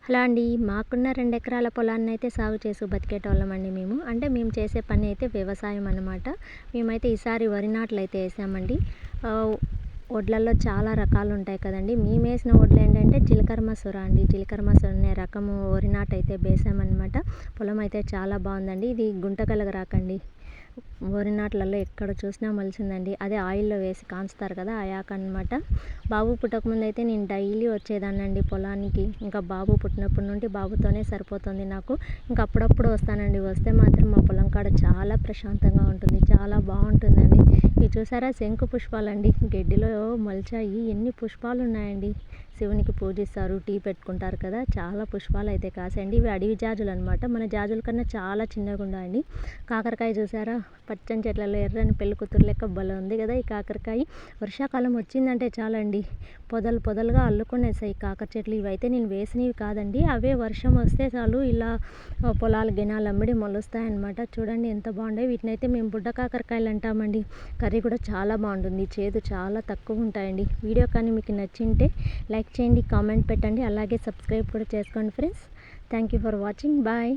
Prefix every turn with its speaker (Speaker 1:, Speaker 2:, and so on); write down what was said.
Speaker 1: Hello అండి. మాకున్న 2 ఎకరాల పొలాన్నయితే సాగు చేసి బతికేటోళ్ళమండి మేము. అంటే మేము చేసే పని అయితే వ్యవసాయం అన్నమాట. మేమైతే ఈసారి వరి నాట్లయితే ఏసామండి. వడ్లల్లో చాలా రకాలుంటాయి కదండీ. మేమేసిన వడ్లేంటంటే జీలకర్ర మసూర అండి. జీలకర్ర మసూర అనే రకము వరి నాటయితే వేసామన్నమాట. పొలం అయితే చాలా బాగుందండి. ఇది గుంటగలగ రాకండి. వరి నాట్లలో ఎక్కడ చూసినా మొలిచిందండి. అదే ఆయిల్లో వేసి కాంచుతారు కదా, ఆ యాక్ అనమాట. బాబు పుట్టకముందు అయితే నేను డైలీ వచ్చేదాన్నండి పొలానికి. ఇంకా బాబు పుట్టినప్పటి నుండి బాబుతోనే సరిపోతుంది నాకు. ఇంకా అప్పుడప్పుడు వస్తానండి. వస్తే మాత్రం మా పొలం కాడ చాలా ప్రశాంతంగా ఉంటుంది, చాలా బాగుంటుందండి. ఇవి చూసారా, శంకు పుష్పాలండి. గడ్డిలో మొలిచాయి. ఎన్ని పుష్పాలు ఉన్నాయండి. శివునికి పూజిస్తారు, టీ పెట్టుకుంటారు కదా, చాలా పుష్పాలు అయితే కాసాయండి. ఇవి అడవి జాజులు అనమాట. మన జాజుల కన్నా చాలా చిన్నగా ఉన్నాయండి. కాకరకాయ చూసారా, పచ్చని చెట్లలో ఎర్రని పెళ్లి కూతురు లెక్క భలే ఉంది కదా ఈ కాకరకాయ. వర్షాకాలం వచ్చిందంటే చాలండి, పొదలు పొదలుగా అల్లుకొనేసాయి కాకర చెట్లు. ఇవైతే నేను వేసినవి కాదండి, అవే వర్షం వస్తే చాలు ఇలా పొలాలు గినాలు అమ్మిడి మొలుస్తాయన్నమాట. చూడండి ఎంత బాగుంటాయి. వీటిని అయితే మేము బుడ్డ కాకరకాయలు అంటామండి. కర్రీ కూడా చాలా బాగుంటుంది, చేదు చాలా తక్కువ ఉంటాయండి. వీడియో కానీ మీకు నచ్చింటే లైక్ చేయండి, కామెంట్ పెట్టండి, అలాగే సబ్స్క్రైబ్ కూడా చేసుకోండి friends. Thank you for watching. Bye.